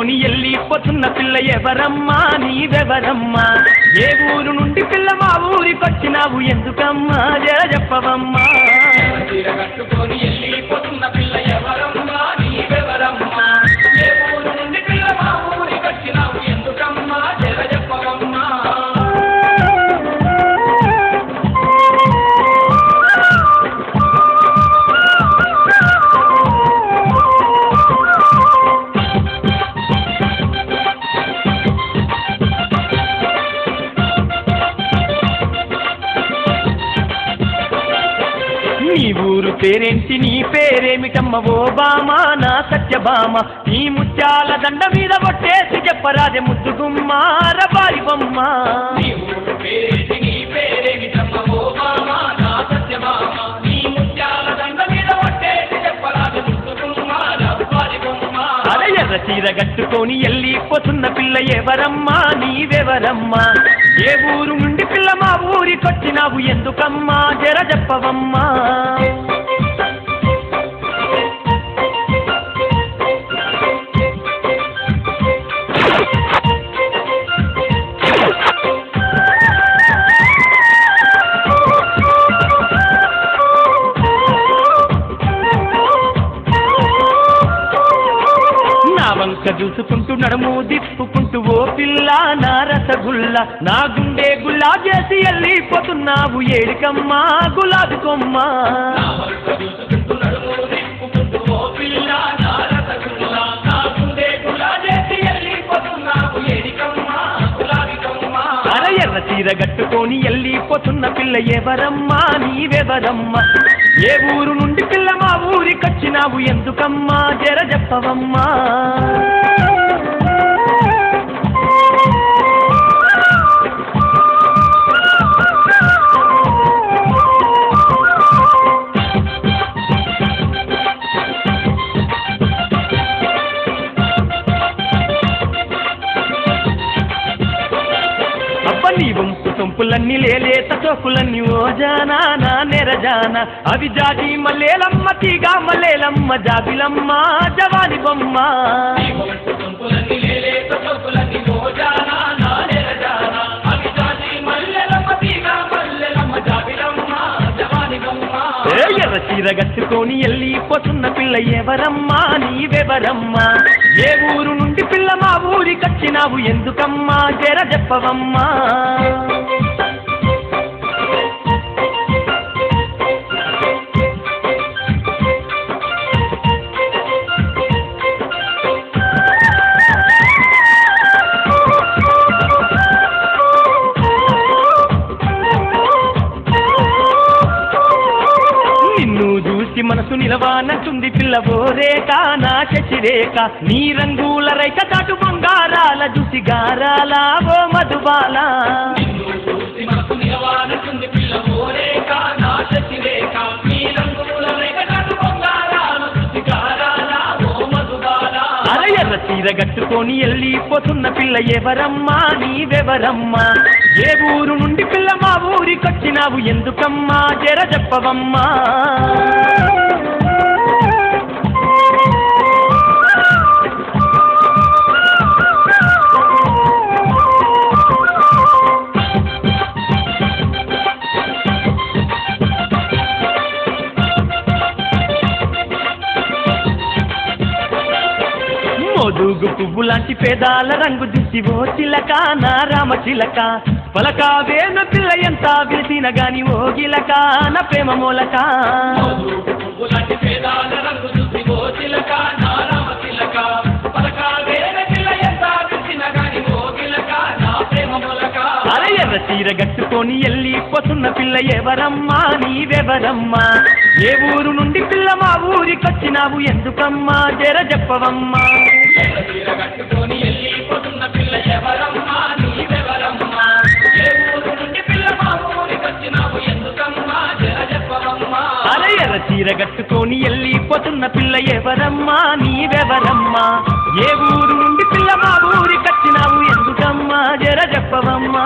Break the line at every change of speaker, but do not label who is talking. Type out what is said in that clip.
కట్టుకొని వెళ్ళిపోతున్న పిల్ల ఎవరమ్మా నీవెవరమ్మా ఏ ఊరు నుండి పిల్ల మా ఊరికొచ్చినావు ఎందుకమ్మా జర చెప్పవమ్మా
చీర కట్టుకొని వెళ్ళిపోతున్న పిల్ల ఎవరమ్మా నీవెవరమ్మా ఏ ఊరు నుండి పిల్ల మా ఊరికొచ్చినావు ఎందుకమ్మా జర చెప్పవమ్మా
నీ ఊరు పేరేంటి నీ పేరేమిటమ్మ ఓ బామా నా సత్యభామ నీ ముత్యాల దండ మీద కొట్టేసి చెప్పరాదే ముద్దుగుమ్మ రబారి బొమ్మ
నీ ఊరు పేరేంటి నీ పేరేమిటమ్మ ఓ బామా నా సత్యభామ నీ ముత్యాల దండ మీద కొట్టేసి చెప్పరాదే ముద్దుగుమ్మ రబారి బొమ్మ
అరే ఎర్ర చీర కట్టుకొని వెళ్ళిపోతున్న పిల్ల ఎవరమ్మా నీవెవరమ్మా ఏ ఊరు నుండి పిల్ల మా ఊరికొచ్చినావు ఎందుకమ్మా జర చెప్పవమ్మా వంక చూసుకుంటూ నడుము దిప్పుకుంటూ ఓ పిల్ల నా రసగుల్ల నా గుండె గుల్లా చేసి వెళ్ళిపోతున్నావు ఏడికమ్మా గులాబీ కొమ్మ అర ఎర్ర చీర కట్టుకొని వెళ్ళిపోతున్న పిల్ల ఎవరమ్మా నీవెవరమ్మా ఏ ఊరు నుండి పిల్ల మా ఊరికొచ్చినావు ఎందుకమ్మా జర చెప్పవమ్మా నీ వంపు సొంపులన్నీ లేలేత చోకులన్నీ ఓ జానా నా నెరజాన అవి జాజి మల్లేలమ్మ తీగా మల్లేలమ్మ జాబిలమ్మ జవాని బొమ్మ ఎర్ర చీర కట్టుకొని వెళ్ళిపోతున్న పిల్ల ఎవరమ్మా నీవెవరమ్మా ఏ ఊరు నుండి పిల్ల మా ఊరికొచ్చినావు ఎందుకమ్మా జర చెప్పవమ్మా మనసు నిలవానంటుంది పిల్లవో రేఖ నా శశిరేఖ నీ రంగుల రైక దాటు బంగారాల చూసి గారాల ఓ మధుబాల అర ఎర్ర చీర కట్టుకొని వెళ్ళిపోతున్న పిల్ల ఎవరమ్మా నీవెవరమ్మా ఏ ఊరు నుండి పిల్ల మా ఊరికొచ్చినావు ఎందుకమ్మా జర చెప్పవమ్మా మోదుగు పువ్వు లాంటి పేదాల రంగు చూసి ఓ చిలక నా రామ చిలక పలక వేను పిల్ల ఎంత విలిసిన గాని ఓ గిలక నా ప్రేమ మూలక అరే ఎర్ర చీర కట్టుకొని వెళ్ళిపోతున్న పిల్ల ఎవరమ్మా నీవెవరమ్మా ఏ ఊరు నుండి పిల్ల మా ఊరికొచ్చినావు ఎందుకమ్మా జర చెప్పవమ్మా అరే ఎర్ర చీర కట్టుకొని వెళ్ళిపోతున్న పిల్ల ఎవరమ్మా నీవెవరమ్మా ఏ ఊరు నుండి పిల్ల మా ఊరికొచ్చినావు ఎందుకమ్మా జర చెప్పవమ్మా